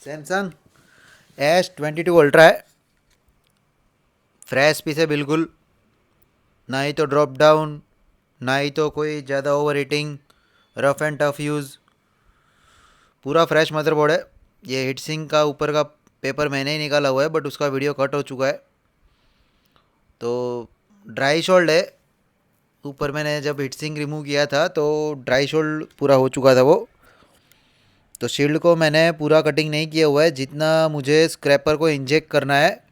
Samsung S22 ultra है। Fresh piece है बिल्कुल, ना ही तो ड्रॉप डाउन, ना ही तो कोई ज़्यादा over heating, rough and tough use, पूरा फ्रेश मदरबोर्ड है। ये हीट सिंक का ऊपर का पेपर मैंने ही निकाला हुआ है, बट उसका वीडियो कट हो चुका है। तो ड्राई शोल्ड है। ऊपर मैंने जब हीट सिंक रिमूव किया था तो ड्राई शोल्ड पूरा हो चुका था वो। तो शील्ड को मैंने पूरा कटिंग नहीं किया हुआ है, जितना मुझे स्क्रैपर को इंजेक्ट करना है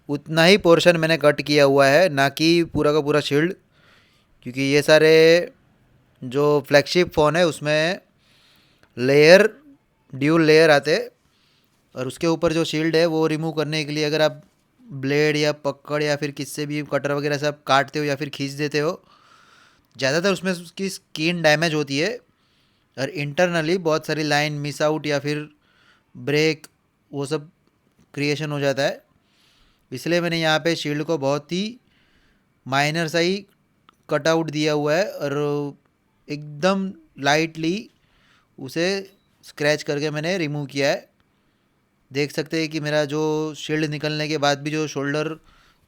उतना ही पोर्शन मैंने कट किया हुआ है, ना कि पूरा का पूरा शील्ड। क्योंकि ये सारे जो फ्लैगशिप फ़ोन है उसमें लेयर, ड्यूल लेयर आते, और उसके ऊपर जो शील्ड है वो रिमूव करने के लिए अगर आप ब्लेड या पकड़ या फिर किससे भी कटर वगैरह से आप काटते हो या फिर खींच देते हो, ज़्यादातर उसमें उसकी स्किन डैमेज होती है और इंटरनली बहुत सारी लाइन मिस आउट या फिर ब्रेक, वो सब क्रिएशन हो जाता है। इसलिए मैंने यहाँ पे शील्ड को बहुत ही माइनर सा ही कट आउट दिया हुआ है और एकदम लाइटली उसे स्क्रैच करके मैंने रिमूव किया है। देख सकते हैं कि मेरा जो शील्ड निकलने के बाद भी जो शोल्डर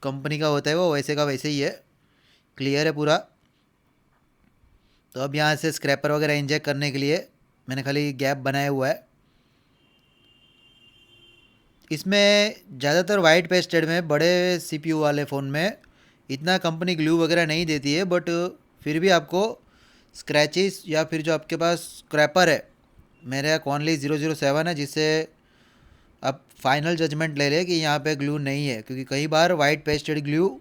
कंपनी का होता है वो वैसे का वैसे ही है, क्लियर है पूरा। तो अब यहाँ से स्क्रैपर वगैरह इंजेक्ट करने के लिए मैंने खाली गैप बनाया हुआ है। इसमें ज़्यादातर वाइट पेस्टेड में बड़े सीपीयू वाले फ़ोन में इतना कंपनी ग्लू वगैरह नहीं देती है, बट फिर भी आपको स्क्रैचेस या फिर जो आपके पास स्क्रैपर है, मेरे यहाँ कॉनली 007 है, जिससे आप फाइनल जजमेंट ले लें कि यहाँ पे ग्लू नहीं है। क्योंकि कई बार वाइट पेस्टेड ग्लू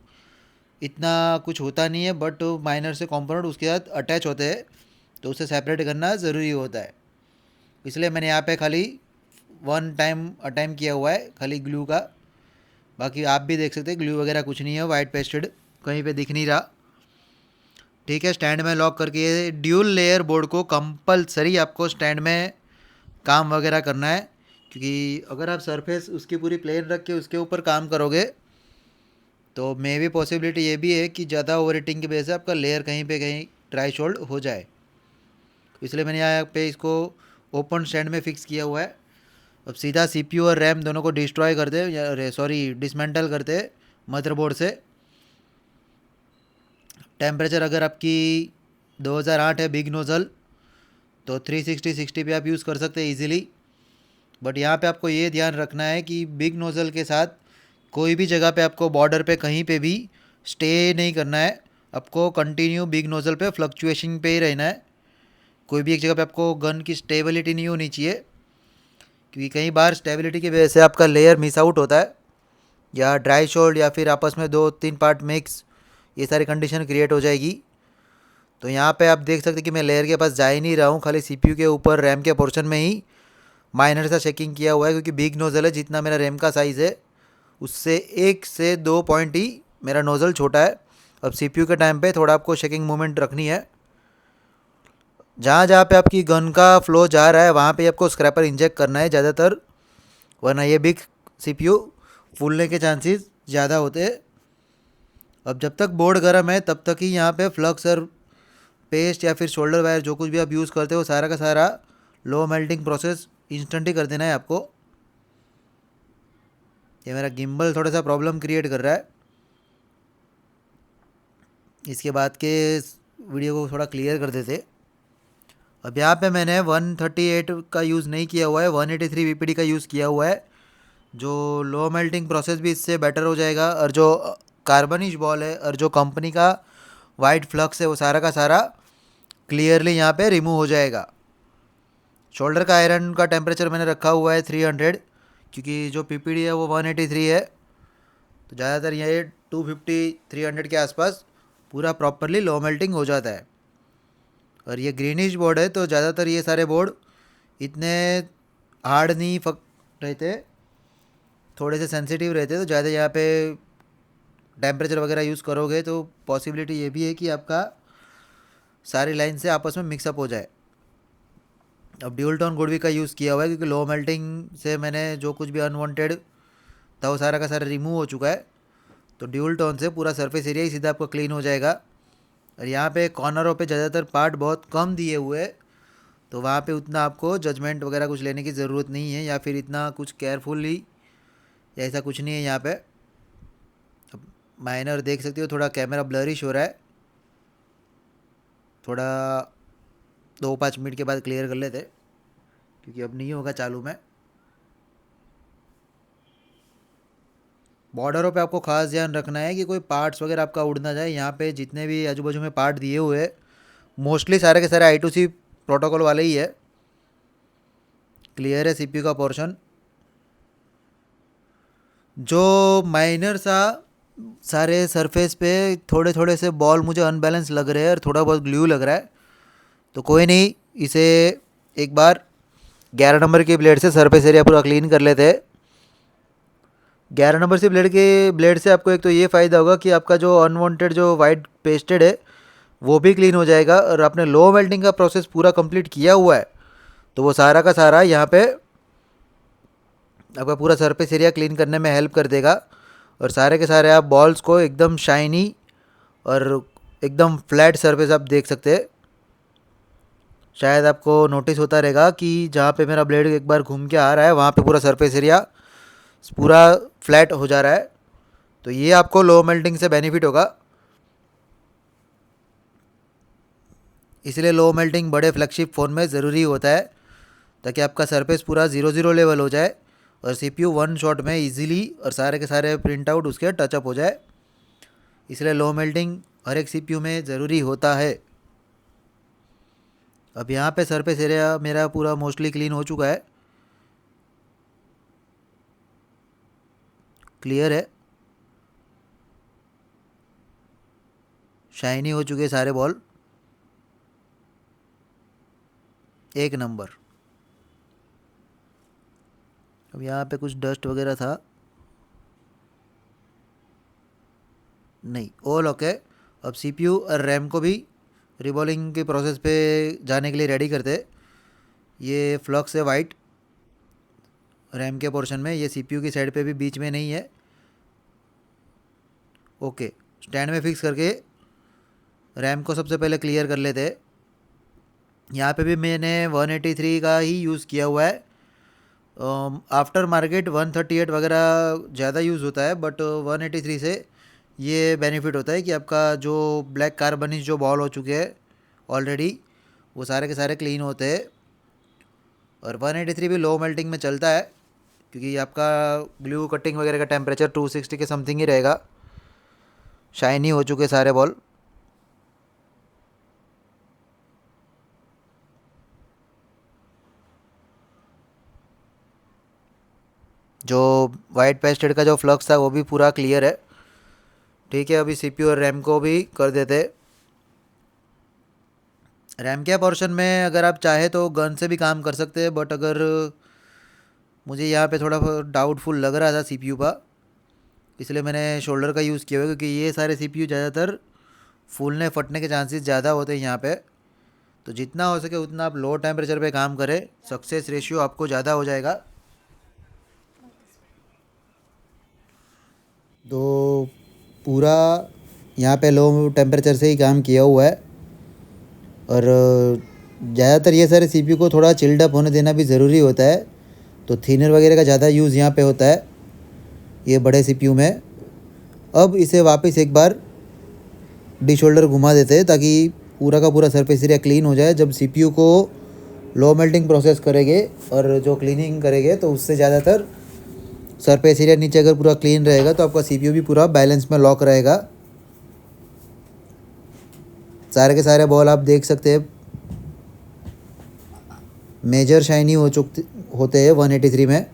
इतना कुछ होता नहीं है, बट माइनर से कंपोनेंट उसके साथ अटैच होते हैं, तो उसे सेपरेट करना ज़रूरी होता है। इसलिए मैंने यहाँ पे खाली वन टाइम अटैम्प किया हुआ है खाली ग्लू का। बाकी आप भी देख सकते हैं ग्लू वगैरह कुछ नहीं है, वाइट पेस्टेड कहीं पे दिख नहीं रहा। ठीक है, स्टैंड में लॉक करके ड्यूल लेयर बोर्ड को कंपलसरी आपको स्टैंड में काम वगैरह करना है। क्योंकि अगर आप सरफेस उसकी पूरी प्लेन रख के उसके ऊपर काम करोगे तो मे भी पॉसिबिलिटी ये भी है कि ज़्यादा ओवर हीटिंग की वजह से आपका लेयर कहीं पे कहीं ड्राई शोल्ड हो जाए। इसलिए मैंने यहाँ पे इसको ओपन स्टैंड में फ़िक्स किया हुआ है। अब सीधा सीपीयू और रैम दोनों को डिस्ट्रॉय करते, या सॉरी डिसमेंटल करते मदरबोर्ड से। टेम्परेचर अगर आपकी 2008 है बिग नोज़ल तो 360 पे आप यूज़ कर सकते हैं ईजिली। बट यहाँ पे आपको ये ध्यान रखना है कि बिग नोज़ल के साथ कोई भी जगह पे आपको बॉर्डर पे कहीं पे भी स्टे नहीं करना है। आपको कंटिन्यू बिग नोज़ल पे फ्लक्चुएशन पे ही रहना है। कोई भी एक जगह पे आपको गन की स्टेबिलिटी नहीं होनी चाहिए, क्योंकि कई बार स्टेबिलिटी की वजह से आपका लेयर मिस आउट होता है, या ड्राई शोल्ड या फिर आपस में दो तीन पार्ट मिक्स, ये सारी कंडीशन क्रिएट हो जाएगी। तो यहाँ पे आप देख सकते हैं कि मैं लेयर के पास जा ही नहीं रहा हूँ, खाली सीपीयू के ऊपर रैम के पोर्शन में ही माइनर सा चेकिंग किया हुआ है। क्योंकि बिग नोज़ल है, जितना मेरा रैम का साइज़ है उससे 1 से 2 पॉइंट ही मेरा नोज़ल छोटा है। अब सीपीयू के टाइम पे थोड़ा आपको शेकिंग मूवमेंट रखनी है। जहाँ जहाँ पे आपकी गन का फ्लो जा रहा है वहाँ पे आपको स्क्रैपर इंजेक्ट करना है ज़्यादातर, वरना ये बिग सीपीयू फूलने के चांसेस ज़्यादा होते हैं। अब जब तक बोर्ड गर्म है तब तक ही यहाँ पे फ्लक्स और पेस्ट या फिर शोल्डर वायर जो कुछ भी आप यूज़ करते हो सारा का सारा लो मेल्टिंग प्रोसेस इंस्टेंट ही कर देना है आपको। ये मेरा गिम्बल थोड़ा सा प्रॉब्लम क्रिएट कर रहा है। इसके बाद के वीडियो को थोड़ा क्लियर कर देते। अब यहाँ पे मैंने 138 का यूज़ नहीं किया हुआ है, 183 वीपीडी का यूज़ किया हुआ है। जो लो मेल्टिंग प्रोसेस भी इससे बेटर हो जाएगा, और जो कार्बनिश बॉल है और जो कंपनी का वाइट फ्लक्स है वो सारा का सारा क्लियरली यहाँ पे रिमूव हो जाएगा। शोल्डर का आयरन का टेम्परेचर मैंने रखा हुआ है 300, क्योंकि जो पीपीडी है वो 183 है। तो ज़्यादातर ये 250 300 के आसपास पूरा प्रॉपरली लो मेल्टिंग हो जाता है। और ये ग्रीनिश बोर्ड है तो ज़्यादातर ये सारे बोर्ड इतने हार्ड नहीं रहते, थोड़े से सेंसिटिव रहते। तो ज़्यादा यहाँ पे टेम्परेचर वगैरह यूज़ करोगे तो पॉसिबिलिटी ये भी है कि आपका सारी लाइन से आपस में मिक्सअप हो जाए। अब ड्यूल टोन गुडवी का यूज़ किया हुआ है, क्योंकि लो मेल्टिंग से मैंने जो कुछ भी अनवांटेड था वो सारा का सारा रिमूव हो चुका है। तो ड्यूल टोन से पूरा सरफेस एरिया ही सीधा आपको क्लीन हो जाएगा। और यहाँ पे कॉर्नरों पे ज़्यादातर पार्ट बहुत कम दिए हुए हैं, तो वहाँ पे उतना आपको जजमेंट वगैरह कुछ लेने की ज़रूरत नहीं है, या फिर इतना कुछ केयरफुली या ऐसा कुछ नहीं है यहाँ पे। अब माइनर देख सकते हो, थोड़ा कैमरा ब्लरिश हो रहा है, थोड़ा 2-5 मिनट के बाद क्लियर कर लेते, क्योंकि अब नहीं होगा चालू में। बॉर्डरों पे आपको खास ध्यान रखना है कि कोई पार्ट्स वगैरह आपका उड़ ना जाए। यहाँ पे जितने भी आजू बाजू में पार्ट दिए हुए हैं मोस्टली सारे के सारे I2C प्रोटोकॉल वाले ही है। क्लियर है CPU का पोर्शन। जो माइनर सा सारे सरफेस पे थोड़े थोड़े से बॉल मुझे अनबैलेंस लग रहे हैं और थोड़ा बहुत ग्लू लग रहा है, तो कोई नहीं, इसे एक बार 11 नंबर की ब्लेड से सरफेस एरिया पूरा क्लीन कर लेते हैं। 11 नंबर से ब्लेड से आपको एक तो ये फ़ायदा होगा कि आपका जो अनवांटेड जो वाइट पेस्टेड है वो भी क्लीन हो जाएगा, और आपने लो मेल्टिंग का प्रोसेस पूरा कंप्लीट किया हुआ है तो वो सारा का सारा यहाँ पे आपका पूरा सरफेस एरिया क्लीन करने में हेल्प कर देगा। और सारे के सारे आप बॉल्स को एकदम शाइनी और एकदम फ्लैट सरफेस आप देख सकते हैं। शायद आपको नोटिस होता रहेगा कि जहाँ पे मेरा ब्लेड एक बार घूम के आ रहा है वहाँ पे पूरा सरफेस एरिया पूरा फ्लैट हो जा रहा है, तो ये आपको लो मेल्टिंग से बेनिफिट होगा। इसलिए लो मेल्टिंग बड़े फ्लैगशिप फ़ोन में ज़रूरी होता है, ताकि आपका सरफेस पूरा 0-0 लेवल हो जाए और CPU वन शॉट में इजीली और सारे के सारे प्रिंट आउट उसके टचअप हो जाए। इसलिए लो मेल्टिंग हर एक CPU में ज़रूरी होता है। अब यहाँ पे सरफेस एरिया मेरा पूरा मोस्टली क्लीन हो चुका है, क्लियर है, शाइनी हो चुके सारे बॉल, एक नंबर। अब यहाँ पे कुछ डस्ट वगैरह था, नहीं, ऑल ओके। अब CPU और रैम को भी रिबॉलिंग के प्रोसेस पे जाने के लिए रेडी करते। ये फ्लक्स है वाइट रैम के पोर्शन में, ये CPU की साइड पे भी बीच में नहीं है। ओके, स्टैंड में फिक्स करके रैम को सबसे पहले क्लियर कर लेते हैं। यहाँ पे भी मैंने 183 का ही यूज़ किया हुआ है। आफ्टर मार्केट 138 वगैरह ज़्यादा यूज़ होता है, बट 183 से ये बेनिफिट होता है कि आपका जो ब्लैक कार्बनिश जो बॉल हो चुके हैं ऑलरेडी वो सारे के सारे क्लीन होते हैं। और 183 भी लो मेल्टिंग में चलता है, क्योंकि आपका ग्लू कटिंग वगैरह का टेम्परेचर 260 के समथिंग ही रहेगा। शाइनी हो चुके सारे बॉल। जो वाइट पेस्टेड का जो फ्लक्स था वो भी पूरा क्लियर है। ठीक है, अभी CPU और रैम को भी कर देते। रैम के पोर्शन में अगर आप चाहे तो गन से भी काम कर सकते हैं, बट अगर मुझे यहाँ पे थोड़ा डाउटफुल लग रहा था CPU का, इसलिए मैंने शोल्डर का यूज़ किया हुआ है, क्योंकि ये सारे CPU ज़्यादातर फूलने फटने के चांसेस ज़्यादा होते हैं यहाँ पे। तो जितना हो सके उतना आप लो टेम्परेचर पे काम करें, सक्सेस रेशियो आपको ज़्यादा हो जाएगा। तो पूरा यहाँ पे लो टेम्परेचर से ही काम किया हुआ है, और ज़्यादातर ये सारे CPU को थोड़ा चिल्ड अप होने देना भी ज़रूरी होता है, तो थिनर वगैरह का ज़्यादा यूज़ यहाँ पे होता है ये बड़े CPU में। अब इसे वापस एक बार डी शोल्डर घुमा देते हैं, ताकि पूरा का पूरा सरफेस एरिया क्लीन हो जाए। जब CPU को लो मेल्टिंग प्रोसेस करेंगे और जो क्लीनिंग करेंगे तो उससे ज़्यादातर सरफेस एरिया नीचे अगर पूरा क्लीन रहेगा तो आपका CPU भी पूरा बैलेंस में लॉक रहेगा। सारे के सारे बॉल आप देख सकते हैं मेजर शाइनी हो चुके होते हैं 183 में।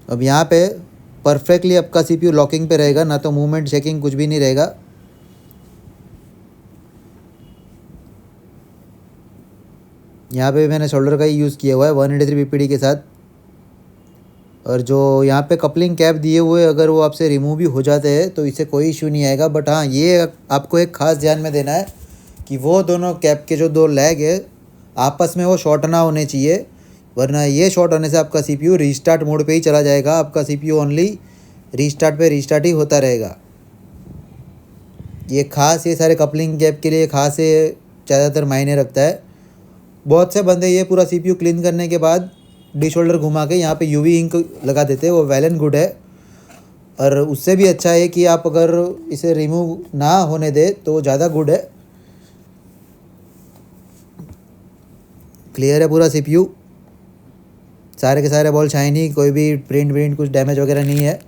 अब यहाँ पे परफेक्टली आपका CPU लॉकिंग पे रहेगा, ना तो मूवमेंट चेकिंग कुछ भी नहीं रहेगा। यहाँ पे मैंने शोल्डर का ही यूज़ किया हुआ है 183 BPD के साथ। और जो यहाँ पे कपलिंग कैप दिए हुए अगर वो आपसे रिमूव भी हो जाते हैं तो इससे कोई इशू नहीं आएगा, बट हाँ ये आपको एक ख़ास ध्यान में देना है कि वो दोनों कैप के जो दो लेग है आपस में वो शॉर्ट ना होने चाहिए, वरना ये शॉर्ट होने से आपका CPU रीस्टार्ट मोड पे ही चला जाएगा। आपका CPU ओनली रीस्टार्ट पे रीस्टार्ट ही होता रहेगा। ये खास ये सारे कपलिंग कैप के लिए खास ये ज़्यादातर मायने रखता है। बहुत से बंदे ये पूरा CPU क्लीन करने के बाद डिश होल्डर घुमा के यहाँ पे UV इंक लगा देते हैं, वो वेल एंड गुड है। और उससे भी अच्छा है कि आप अगर इसे रिमूव ना होने दे तो ज़्यादा गुड है। क्लियर है पूरा CPU, सारे के सारे बॉल शाइनी, कोई भी प्रिंट कुछ डैमेज वगैरह नहीं है।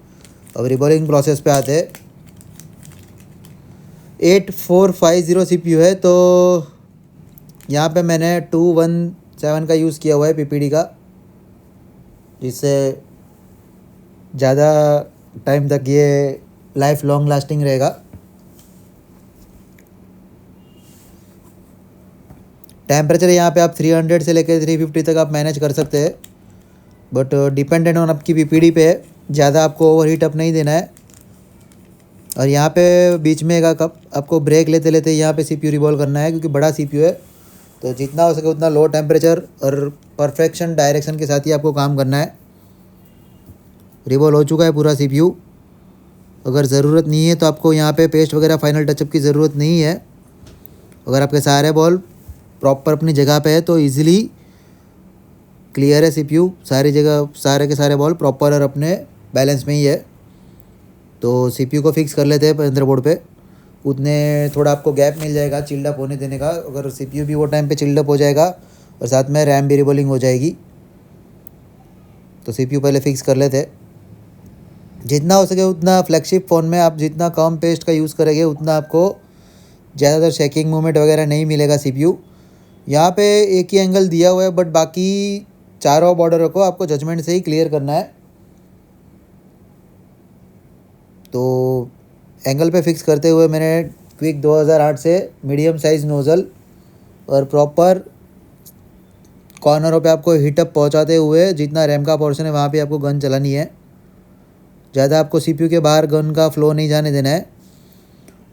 अब रिबॉलिंग प्रोसेस पे आते हैं। 8450 CPU है, तो यहाँ पे मैंने 217 का यूज़ किया हुआ है PPD का, जिससे ज़्यादा टाइम तक ये लाइफ लॉन्ग लास्टिंग रहेगा। टेम्परेचर यहाँ पे आप 300 से लेकर 350 तक आप मैनेज कर सकते हैं, बट डिपेंडेंट ऑन आपकी PPD पे है, ज़्यादा आपको ओवर हीट अप नहीं देना है। और यहाँ पे बीच में एक आपको ब्रेक लेते लेते यहाँ पे CPU रिवॉल्व करना है, क्योंकि बड़ा CPU है, तो जितना हो सके उतना लो टेम्परेचर और परफेक्शन डायरेक्शन के साथ ही आपको काम करना है। रिवॉल्व हो चुका है पूरा CPU। अगर ज़रूरत नहीं है तो आपको यहाँ पे पेस्ट वगैरह फाइनल टचअप की ज़रूरत नहीं है। अगर आपके सारे बॉल प्रॉपर अपनी जगह पे है तो इजीली क्लियर है CPU, सारी जगह सारे के सारे बॉल प्रॉपर और अपने बैलेंस में ही है। तो CPU को फिक्स कर लेते हैं मदरबोर्ड पे, उतने थोड़ा आपको गैप मिल जाएगा चिल्ड अप होने देने का। अगर CPU भी वो टाइम पे चिल्ड अप हो जाएगा और साथ में रैम भी रिबॉलिंग हो जाएगी, तो CPU पहले फिक्स कर लेते हैं। जितना हो सके उतना फ्लैगशिप फ़ोन में आप जितना कम पेस्ट का यूज़ करेंगे उतना आपको ज़्यादातर शेकिंग मूवमेंट वगैरह नहीं मिलेगा। CPU यहाँ पे एक ही एंगल दिया हुआ है, बट बाकी चारों बॉर्डरों को आपको जजमेंट से ही क्लियर करना है। तो एंगल पे फिक्स करते हुए मैंने क्विक 2008 से मीडियम साइज़ नोज़ल और प्रॉपर कॉर्नरों पे आपको हीटअप पहुंचाते हुए जितना रैम का पोर्शन है वहाँ पे आपको गन चलानी है। ज़्यादा आपको CPU के बाहर गन का फ्लो नहीं जाने देना है,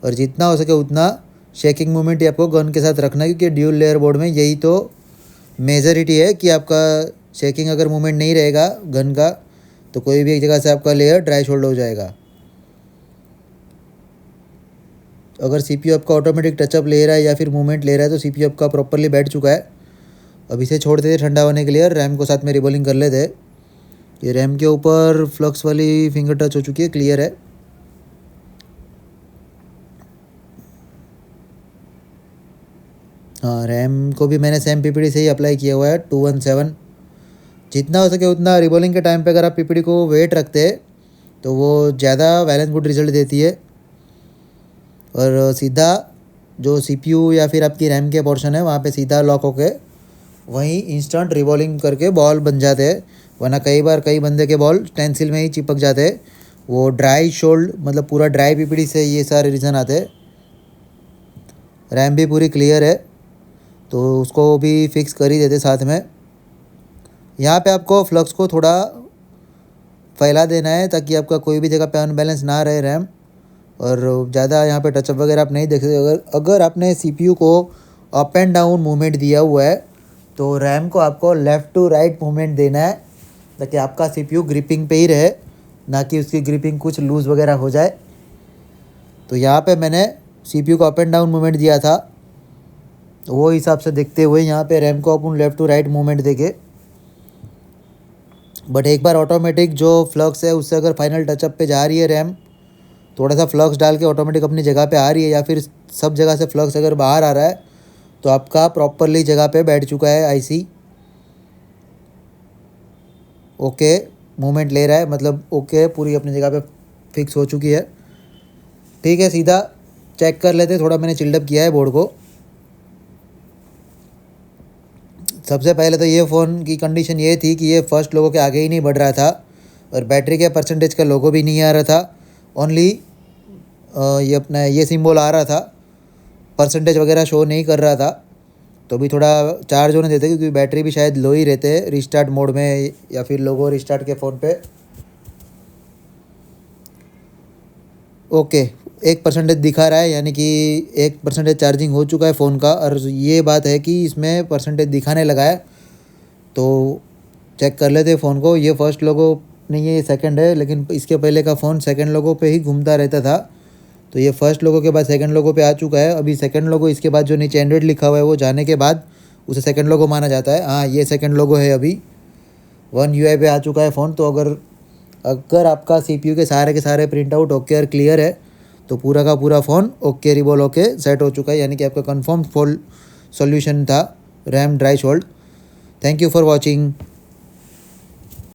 और जितना हो सके उतना शेकिंग मूवमेंट ही आपको गन के साथ रखना है, क्योंकि ड्यूल लेयर बोर्ड में यही तो मेजॉरिटी है कि आपका शेकिंग अगर मूवमेंट नहीं रहेगा गन का तो कोई भी एक जगह से आपका लेयर ड्राई शोल्ड हो जाएगा। अगर CPU आपका ऑटोमेटिक टचअप ले रहा है या फिर मूवमेंट ले रहा है तो CPU आपका प्रॉपरली बैठ चुका है। अब इसे छोड़ देते ठंडा होने के लिए और रैम को साथ में रिबॉलिंग कर लेते। ये रैम के ऊपर फ्लक्स वाली फिंगर टच हो चुकी है, क्लियर है। हाँ, रैम को भी मैंने सेम PPD से ही अप्लाई किया हुआ है 217। जितना हो सके उतना रिबॉलिंग के टाइम पे अगर आप PPD को वेट रखते हैं तो वो ज़्यादा वेल एंड गुड रिजल्ट देती है। और सीधा जो CPU या फिर आपकी रैम के पोर्शन है वहाँ पे सीधा लॉक होके वहीं इंस्टेंट रिवॉल्विंग करके बॉल बन जाते हैं, वरना कई बार कई बंदे के बॉल स्टेंसिल में ही चिपक जाते हैं। वो ड्राई शोल्ड मतलब पूरा ड्राई PPD से ये सारे रीज़न आते हैं। रैम भी पूरी क्लियर है तो उसको भी फिक्स कर ही देते साथ में। यहाँ पे आपको फ्लक्स को थोड़ा फैला देना है ताकि आपका कोई भी जगह पे अनबैलेंस ना रहे रैम, और ज़्यादा यहाँ पे टचअप वगैरह आप नहीं देख सकते। अगर आपने CPU को अप एंड डाउन मूवमेंट दिया हुआ है तो रैम को आपको लेफ़्ट टू राइट मूवमेंट देना है, ताकि आपका CPU ग्रिपिंग पे ही रहे, ना कि उसकी ग्रिपिंग कुछ लूज़ वगैरह हो जाए। तो यहाँ पे मैंने CPU को अप एंड डाउन मूवमेंट दिया था, तो वो हिसाब से देखते हुए यहाँ पे रैम को अपन लेफ़्ट टू राइट मूवमेंट देके। बट एक बार ऑटोमेटिक जो फ्लक्स है उससे अगर फाइनल टचअप पे जा रही है रैम, थोड़ा सा फ्लक्स डाल के ऑटोमेटिक अपनी जगह पे आ रही है, या फिर सब जगह से फ्लक्स अगर बाहर आ रहा है तो आपका प्रॉपरली जगह पे बैठ चुका है IC। ओके, मूवमेंट ले रहा है मतलब ओके, पूरी अपनी जगह पे फिक्स हो चुकी है। ठीक है, सीधा चेक कर लेते। थोड़ा मैंने चिल्डअप किया है बोर्ड को। सबसे पहले तो ये फ़ोन की कंडीशन ये थी कि ये फर्स्ट लोगों के आगे ही नहीं बढ़ रहा था, और बैटरी के परसेंटेज का लोगो भी नहीं आ रहा था। ओनली ये अपना ये सिंबल आ रहा था, परसेंटेज वगैरह शो नहीं कर रहा था। तो भी थोड़ा चार्ज होने देते, क्योंकि बैटरी भी शायद लो ही रहते हैं रिस्टार्ट मोड में या फिर लोगो रिस्टार्ट के फ़ोन पे। ओके, 1% दिखा रहा है, यानी कि 1% चार्जिंग हो चुका है फ़ोन का। और ये बात है कि इसमें परसेंटेज दिखाने लगा है, तो चेक कर लेते फ़ोन को। ये फर्स्ट लोगो नहीं है, ये सेकंड है, लेकिन इसके पहले का फ़ोन सेकंड लोगो पे ही घूमता रहता था। तो ये फर्स्ट लोगो के बाद सेकंड लोगो पे आ चुका है। अभी सेकंड लोगो इसके बाद जो नीचे एंड्रॉइड लिखा हुआ है वो जाने के बाद उसे सेकंड लोगो माना जाता है। हाँ, ये सेकंड लोगो है। अभी वन यूआई पे आ चुका है फ़ोन। तो अगर आपका CPU के सारे प्रिंट आउट ओके और क्लियर है तो पूरा का पूरा फ़ोन ओके रिबॉल होके सेट हो चुका है, यानी कि आपका कंफर्म फॉल्ट सॉल्यूशन था रैम ड्राई शोल्ड। Thank you for watching.